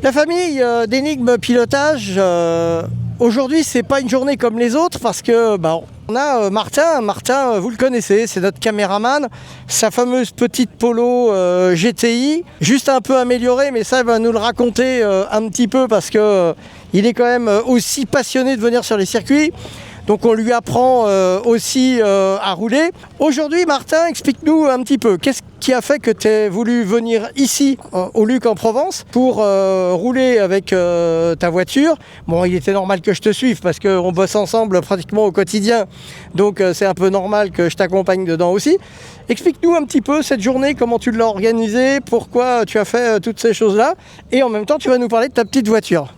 La famille d'Énigmes Pilotage, aujourd'hui c'est pas une journée comme les autres parce que on a Martin. Martin, vous le connaissez, c'est notre caméraman. Sa fameuse petite Polo GTI, juste un peu améliorée, mais ça il va nous le raconter un petit peu parce que il est quand même aussi passionné de venir sur les circuits. Donc on lui apprend aussi à rouler. Aujourd'hui, Martin, explique-nous un petit peu, qu'est-ce qui a fait que tu aies voulu venir ici, au Luc en Provence, pour rouler avec ta voiture. Bon, il était normal que je te suive parce qu'on bosse ensemble pratiquement au quotidien. Donc c'est un peu normal que je t'accompagne dedans aussi. Explique-nous un petit peu cette journée, comment tu l'as organisée, pourquoi tu as fait toutes ces choses-là. Et en même temps, tu vas nous parler de ta petite voiture.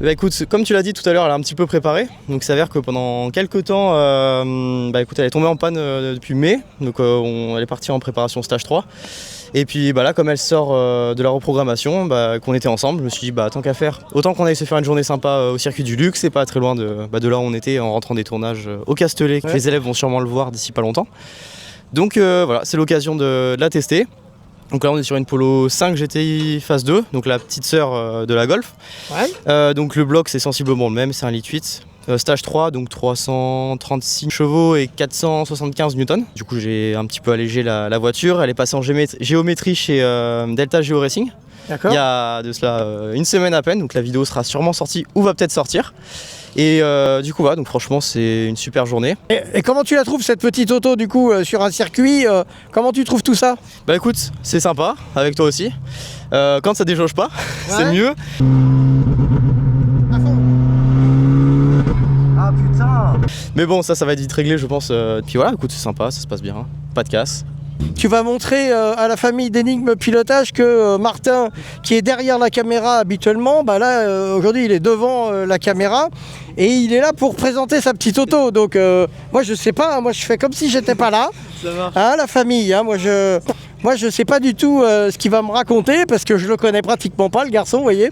Bah écoute, comme tu l'as dit tout à l'heure, elle est un petit peu préparée. Donc il s'avère que pendant quelques temps, écoute, elle est tombée en panne depuis mai. Donc elle est partie en préparation stage 3. Et puis là, comme elle sort de la reprogrammation, qu'on était ensemble, je me suis dit tant qu'à faire, autant qu'on aille se faire une journée sympa au circuit du Luc. C'est pas très loin de là où on était en rentrant des tournages au Castellet. Ouais. Les élèves vont sûrement le voir d'ici pas longtemps. Donc voilà, c'est l'occasion de la tester. Donc là on est sur une Polo 5 GTI phase 2, donc la petite sœur de la Golf. Ouais. Donc le bloc c'est sensiblement le même, c'est un litre 8. Stage 3, donc 336 chevaux et 475 newtons. Du coup j'ai un petit peu allégé la voiture, elle est passée en géométrie chez Delta Geo Racing. D'accord. Il y a de cela une semaine à peine, donc la vidéo sera sûrement sortie ou va peut-être sortir. Et du coup, donc franchement, c'est une super journée. Et comment tu la trouves cette petite auto du coup sur un circuit comment tu trouves tout ça? Bah écoute, c'est sympa, avec toi aussi. Quand ça déjauge pas, ouais. C'est mieux. À fond. Ah putain. Mais bon, ça va être vite réglé, je pense. Puis voilà, écoute, c'est sympa, ça se passe bien, pas de casse. Tu vas montrer à la famille d'Énigmes Pilotage que Martin, qui est derrière la caméra habituellement, là aujourd'hui il est devant la caméra et il est là pour présenter sa petite auto. Donc moi je sais pas, moi je fais comme si j'étais pas là. Ça marche. Hein, la famille, hein, moi je sais pas du tout ce qu'il va me raconter parce que je le connais pratiquement pas le garçon, vous voyez.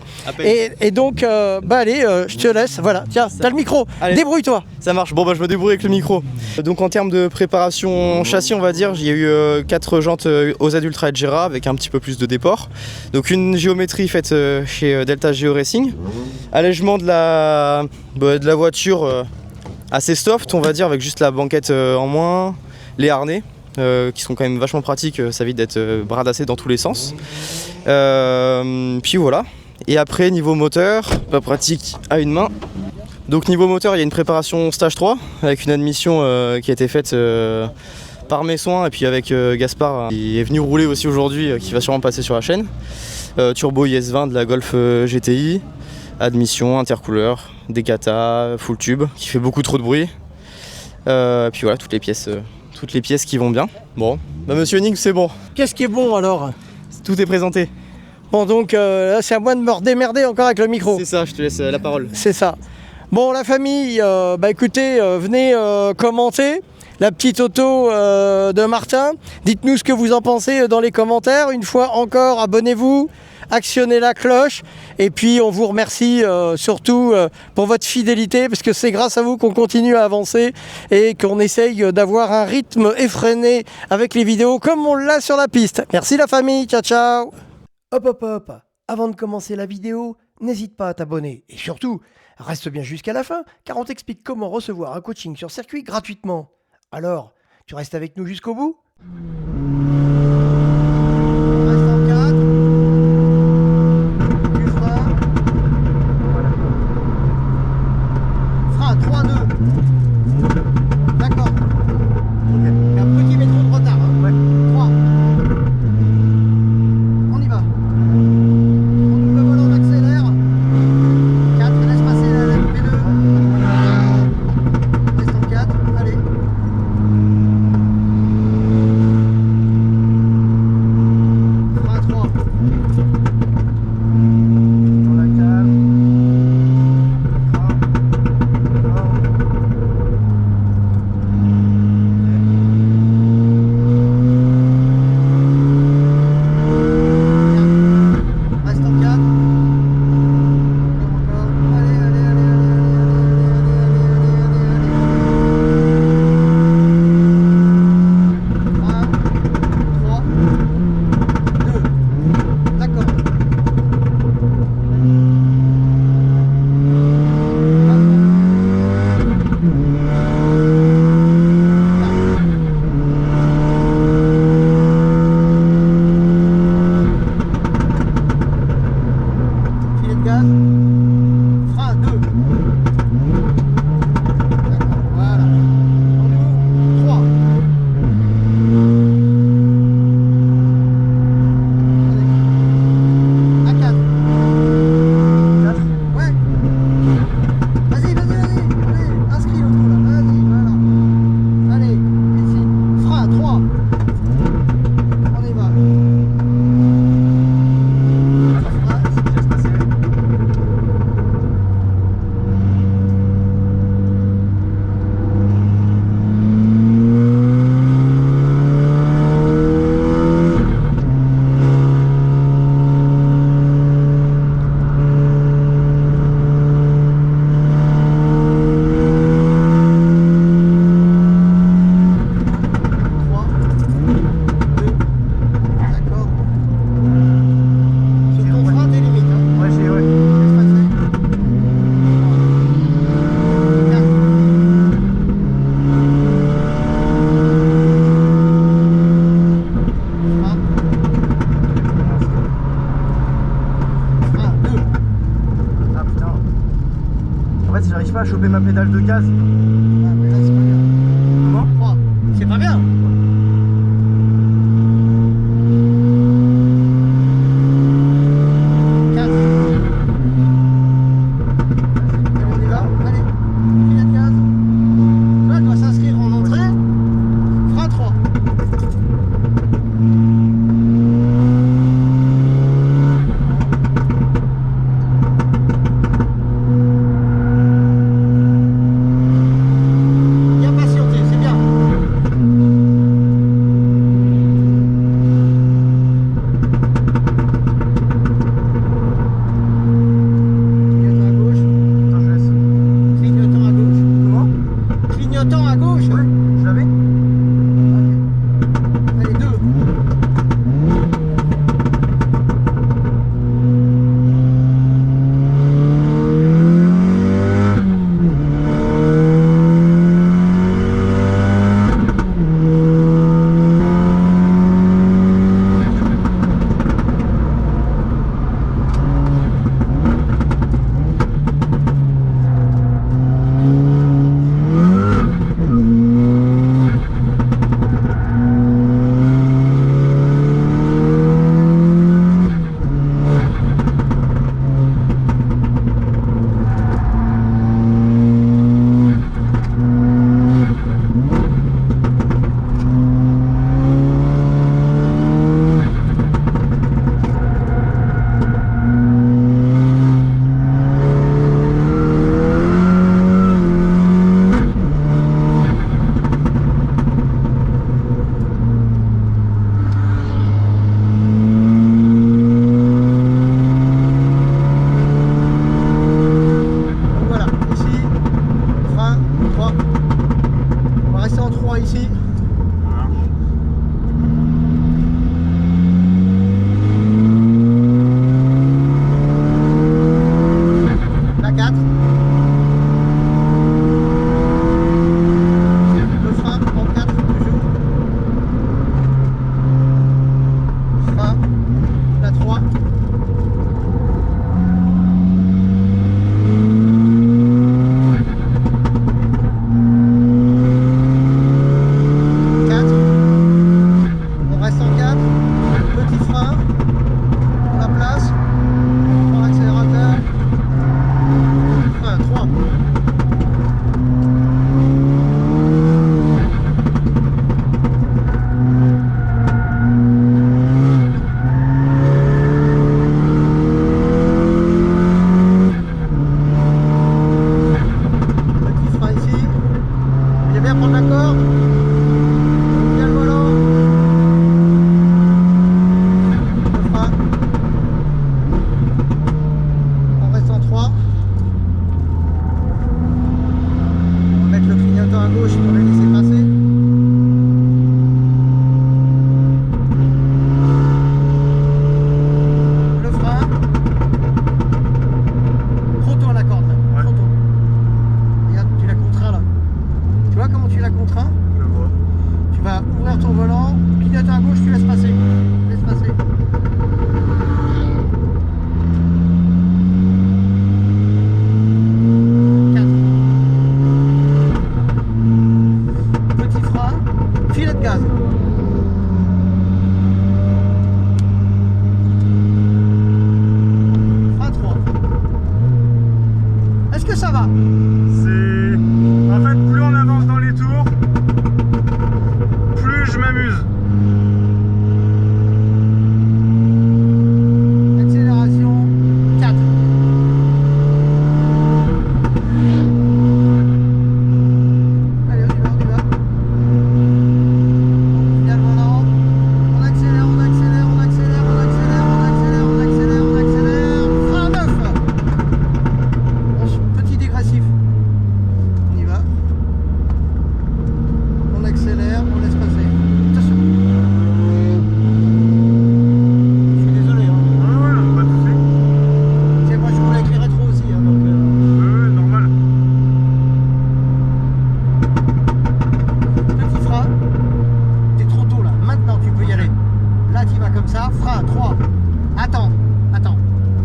Et donc allez, je te laisse, voilà, tiens, t'as le micro, débrouille-toi. Ça marche, bon je me débrouille avec le micro. Donc en termes de préparation châssis, on va dire, il y a eu 4 jantes OZ Ultra et Gera avec un petit peu plus de déport. Donc une géométrie faite chez Delta Geo Racing. Allègement de la voiture assez soft, on va dire, avec juste la banquette en moins, les harnais. Qui sont quand même vachement pratiques, ça évite d'être bradassé dans tous les sens. Puis voilà. Et après niveau moteur, pas pratique à une main. Donc niveau moteur, il y a une préparation stage 3 avec une admission qui a été faite par mes soins et puis avec Gaspard qui est venu rouler aussi aujourd'hui, qui va sûrement passer sur la chaîne. Turbo IS20 de la Golf GTI, admission, intercouleur, décata, full tube, qui fait beaucoup trop de bruit. Puis voilà, toutes les pièces qui vont bien. Bon, monsieur Énigme, c'est bon. Qu'est-ce qui est bon alors? Tout est présenté. Bon donc là c'est à moi de me redémerder encore avec le micro. C'est ça, je te laisse la parole. C'est ça. Bon la famille, écoutez, venez commenter la petite auto de Martin. Dites-nous ce que vous en pensez dans les commentaires. Une fois encore, abonnez-vous, actionnez la cloche et puis on vous remercie surtout pour votre fidélité parce que c'est grâce à vous qu'on continue à avancer et qu'on essaye d'avoir un rythme effréné avec les vidéos comme on l'a sur la piste. Merci la famille, ciao ciao. Hop, avant de commencer la vidéo, n'hésite pas à t'abonner et surtout, reste bien jusqu'à la fin car on t'explique comment recevoir un coaching sur circuit gratuitement. Alors, tu restes avec nous jusqu'au bout ? pas à choper ma pédale de gaz. Ah, mais là, c'est pas bien. Comment? 3. C'est pas bien.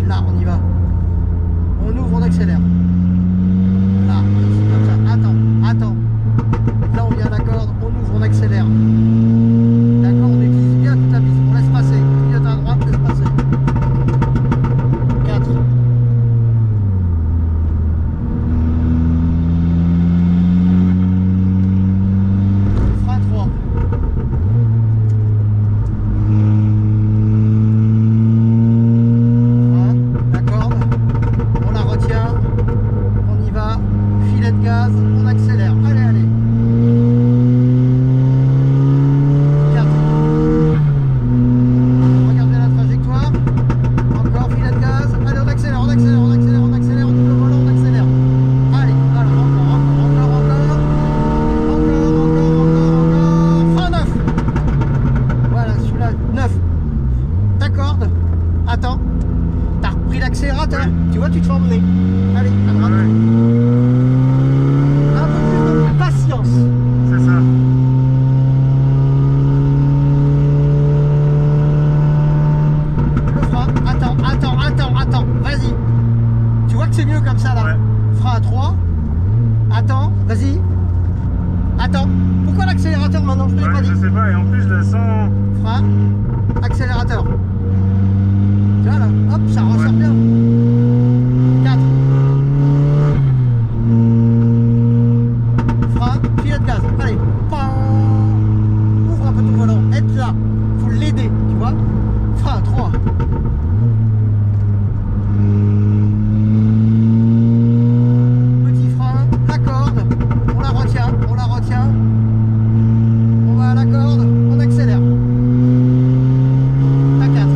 Là, on y va. On ouvre, on accélère. Là. tu vois, tu te fais emmener. Allez, à droite. Un peu plus de patience. C'est ça. Le frein, attends, vas-y. Tu vois que c'est mieux comme ça là. Ouais. Frein à 3. Attends, vas-y. Attends. Pourquoi l'accélérateur maintenant? Je te l'ai pas dit. Je sais pas, et en plus je la sens. Frein, accélérateur. Tu vois là, hop, ça ressort bien. 4. Frein, filet de gaz. Allez, pan. Ouvre un peu ton volant, aide là. Faut l'aider, tu vois. Frein, 3. Petit frein, la corde. On la retient, on la retient. On va à la corde, on accélère. À 4.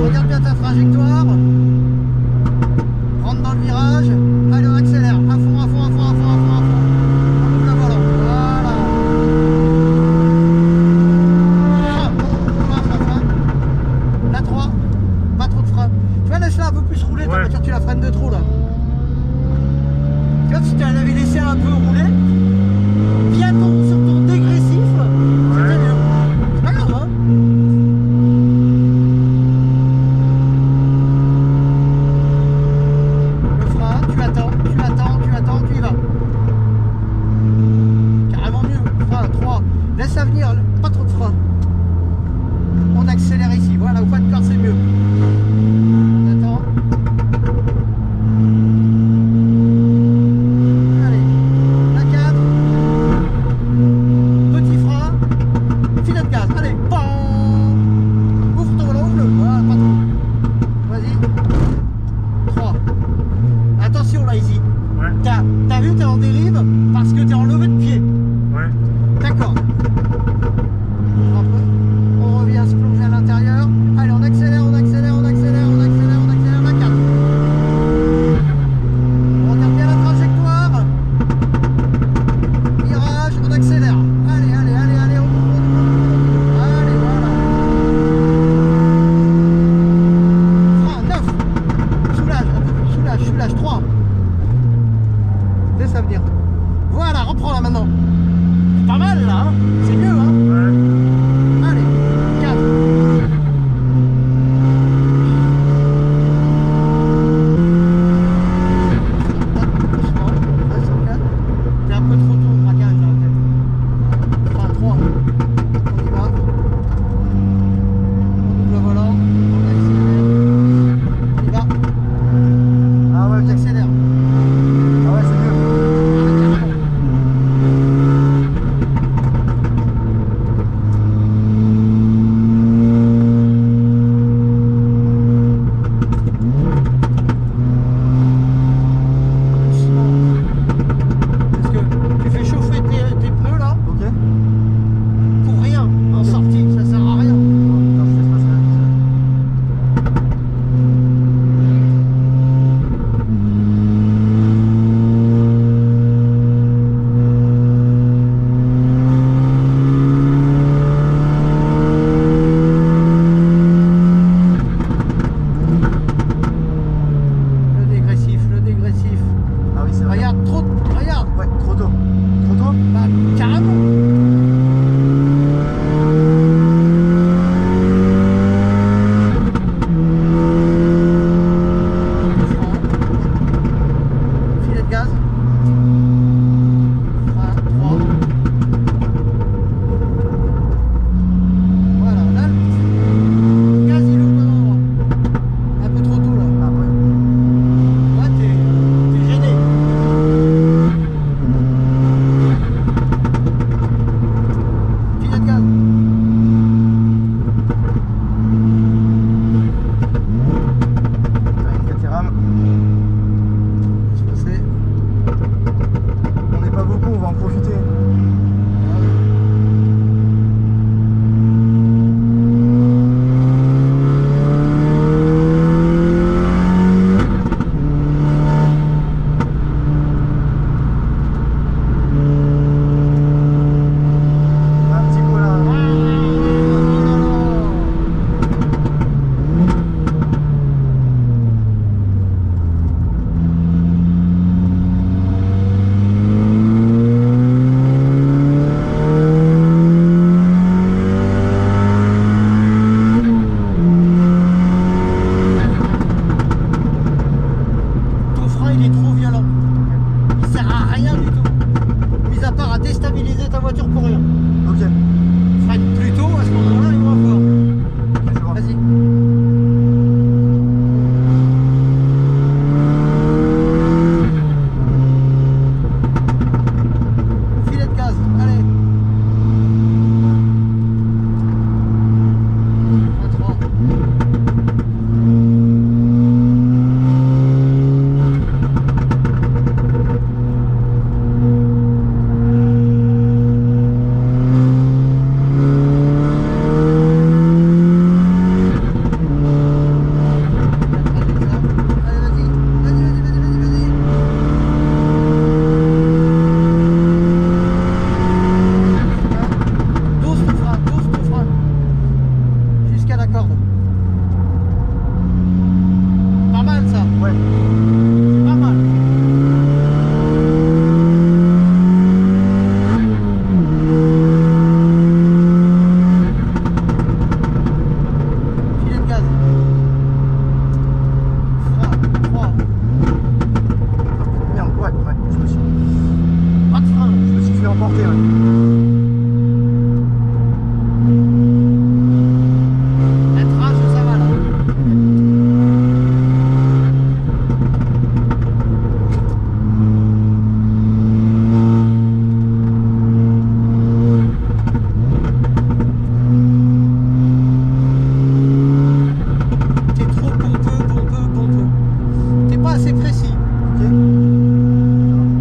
Regarde bien ta trajectoire. Rentre dans le virage. Allez, on accélère. À fond, à fond, à fond, à fond, à fond, à fond. On ouvre le volant. Voilà. Frein. La 3. Pas trop de frein. Tu vois, laisse-la un peu plus rouler. Ta Ouais. voiture, tu la freines de trop là. Tu vois, si tu l'avais laissé un peu rouler, bien sur ton dégressif, c'était mieux. C'est pas grave, hein. Le frein, tu attends, tu y vas. Carrément mieux. Frein, 3. Laisse ça venir, pas trop de frein. On accélère ici, voilà, au pas de corde, c'est mieux. On attend. Allez, la 4. T'accordes. Pas mal ça. Ouais. C'est pas mal. Filet de gaz. Frein, 3. Merde, ouais, je me suis Pas de frein. fait emporter, ouais. La trace, ça va là. T'es trop pompeux. T'es pas assez précis. Ok.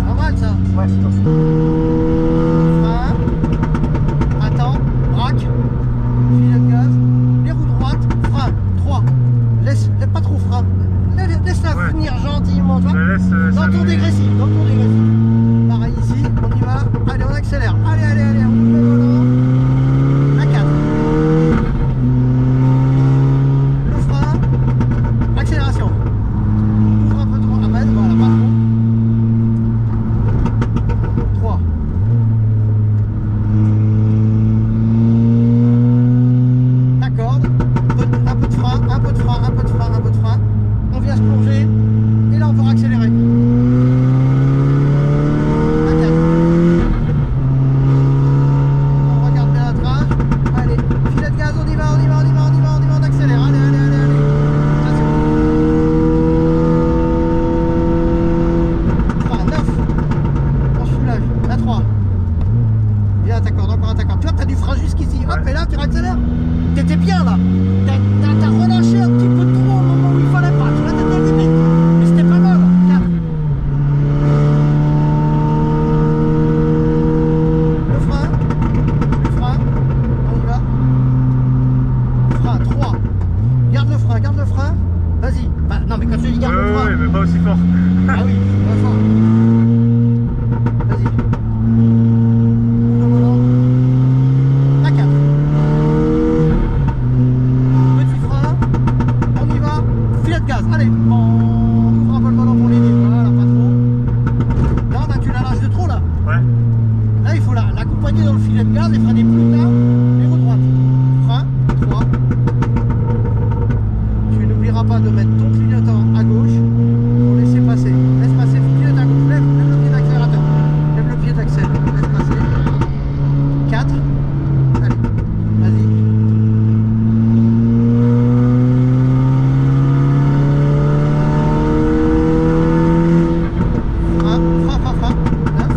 Pas mal ça. Ouais, top. Frein. Attends. Braque. Filet de gaz. Les roues droites. Frein. 3. Laisse pas trop frein. Laisse-la Ouais. finir gentiment. Tu Je vois. la laisse Dans ton s'amuser. dégressif. Pareil ici. On y va. Allez, on accélère. Allez. On ouvre le volant. La 4. Le frein. Accélération. Ouvre un peu trop. Ah ben, voilà, pas trop. 3. T'accordes. Un peu de frein. On vient se plonger. Et là, on peut accélérer. La 4. On regarde bien la trace. Allez, filet de gaz, on y va, on accélère. Allez. Attention. Frein, 9. On soulage. La 3. Bien, t'accordes, encore un t'accordes. Tu vois, t'as du frein jusqu'ici. Hop, Ouais. et là, tu réaccélères. T'étais bien là. T'as relâché un petit peu trop au moment où il fallait pas. Tu vois, t'étais limite. Mais c'était pas mal. 4. Le frein. On y va. Frein, 3. Garde le frein. Vas-y. Bah, non, mais quand je te dis garde le frein. Ouais, mais pas aussi fort. Ah oui, pas fort. Vas-y. Ouvre le volant. La 4. Petit frein. On y va. Filet de gaz. Allez. Ouvre un peu le volant pour l'aider. Voilà, pas trop. Là, tu la lâches de trop là. Ouais. Là, il faut l'accompagner dans le filet de gaz et freiner plus tard. Les roues droites. Frein. 3. Tu n'oublieras pas de mettre ton clignotant à gauche pour laisser passer. Laisse passer, clignote à gauche. Lève le pied d'accélérateur. Lève le pied d'accel. Laisse passer. 4. Allez, vas-y. Frein. 9.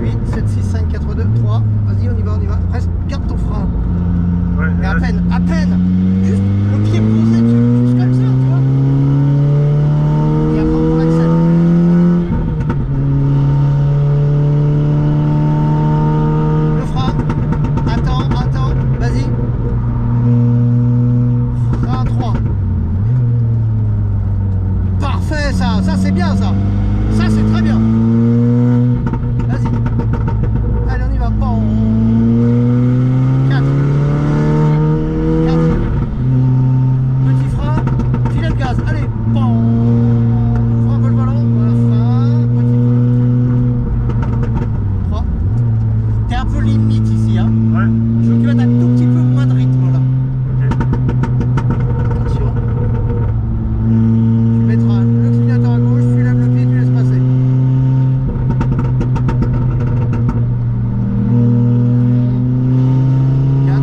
8, 7, 6, 5, 4, 2, 3. Vas-y, on y va. Reste, garde ton frein. Ouais. Mais à peine. Juste le pied posé dessus, juste comme ça, tu vois. Et après on accèle. Le frein. Attends. Vas-y. Frein 3. Parfait ça. Ça c'est bien ça. Ça c'est très bien. Vas-y. Allez, on y va. Bon. 4. Petit frein, filet de gaz, allez, bon. Ouvre un peu le volant, voilà, frein, petit frein. 3. T'es un peu limite ici, hein. Ouais. Je veux que tu aies un tout petit peu moins de rythme là. Ok. Attention. Tu mettras le clignotant à gauche, tu lèves le pied, tu laisses passer. 4.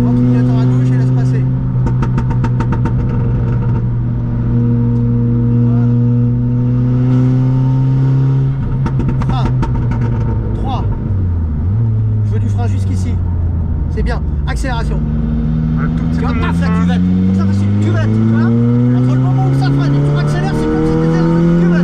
Prends ton clignotant à gauche et laisse passer. Voilà. Frein. 3. Je veux du frein jusqu'ici. C'est bien. Accélération. Un tout petit Tu peu vois, moins paf, de la frein. cuvette. Comme ça, facile. Cuvette, tu vois. Entre le moment où ça freine et que tu accélères, c'est comme si tu étais dans une cuvette.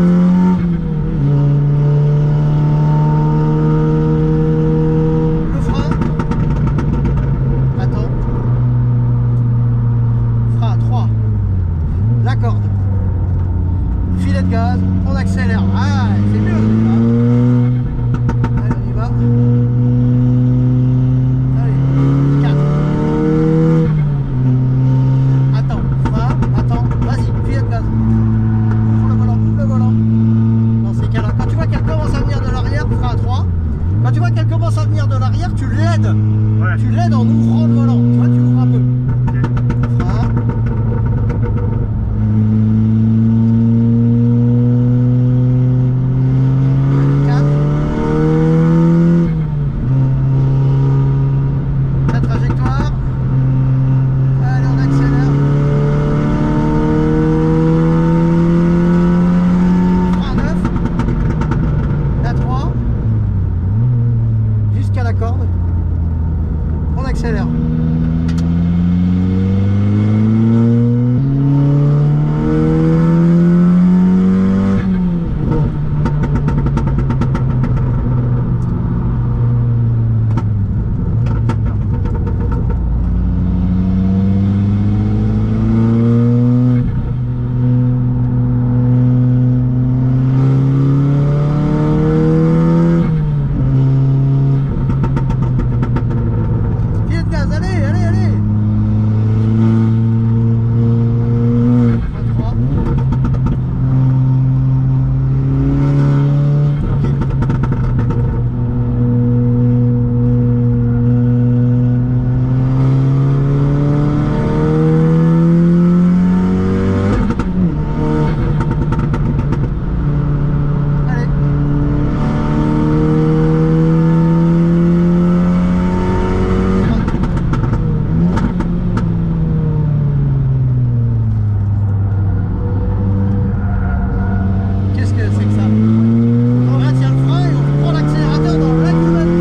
gaz, on accélère. Ah, c'est mieux. Allez, on y va. Allez, 4. Attends, vas-y, filet de gaz. Ouvre le volant. Dans ces cas-là, quand tu vois qu'elle commence à venir de l'arrière, frein à 3. Quand tu vois qu'elle commence à venir de l'arrière, tu l'aides. Ouais. Tu l'aides en ouvrant le volant. Tu vois, tu ouvres un peu. Frein. La trajectoire. Allez, on accélère. Frein 9. La 3. Jusqu'à la corde. On accélère. Filet de gaz, allez. 23. Allez. Qu'est-ce que c'est que ça? On retient le frein et on prend l'accélérateur dans le lac du Manu.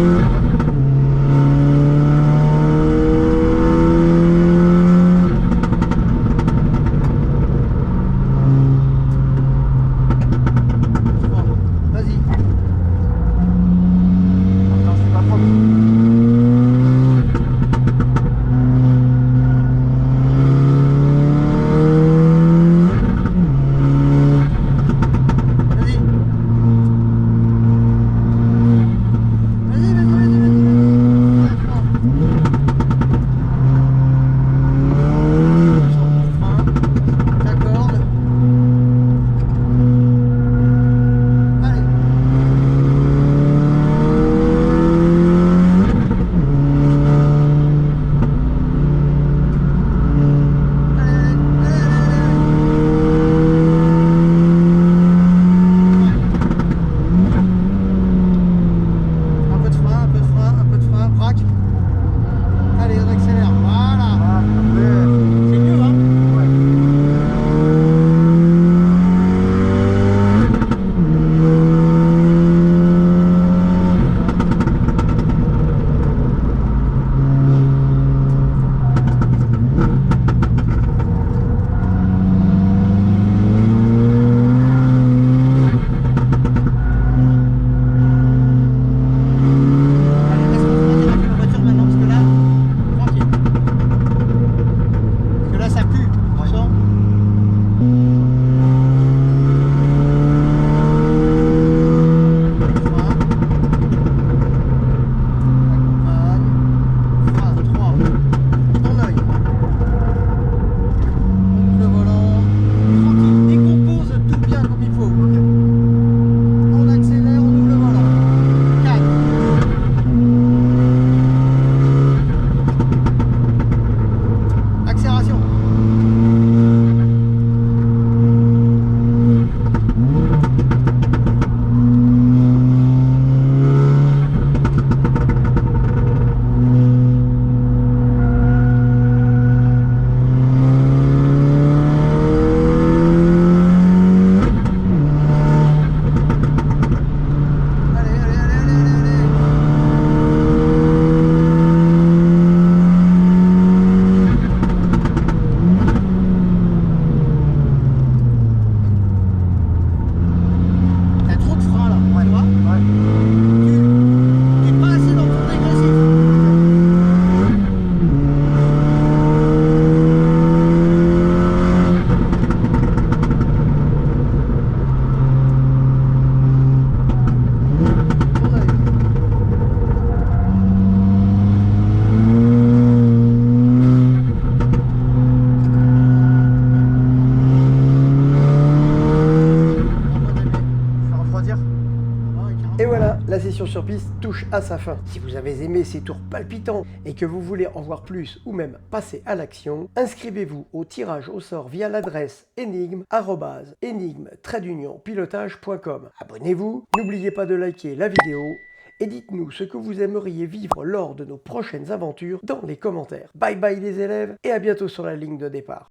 Bon, vas-y. Attends, c'est pas propre. Vas-y. sur piste touche à sa fin. Si vous avez aimé ces tours palpitants et que vous voulez en voir plus ou même passer à l'action, inscrivez-vous au tirage au sort via l'adresse énigme@énigme-pilotage.com. Abonnez-vous, n'oubliez pas de liker la vidéo et dites-nous ce que vous aimeriez vivre lors de nos prochaines aventures dans les commentaires. Bye bye les élèves et à bientôt sur la ligne de départ.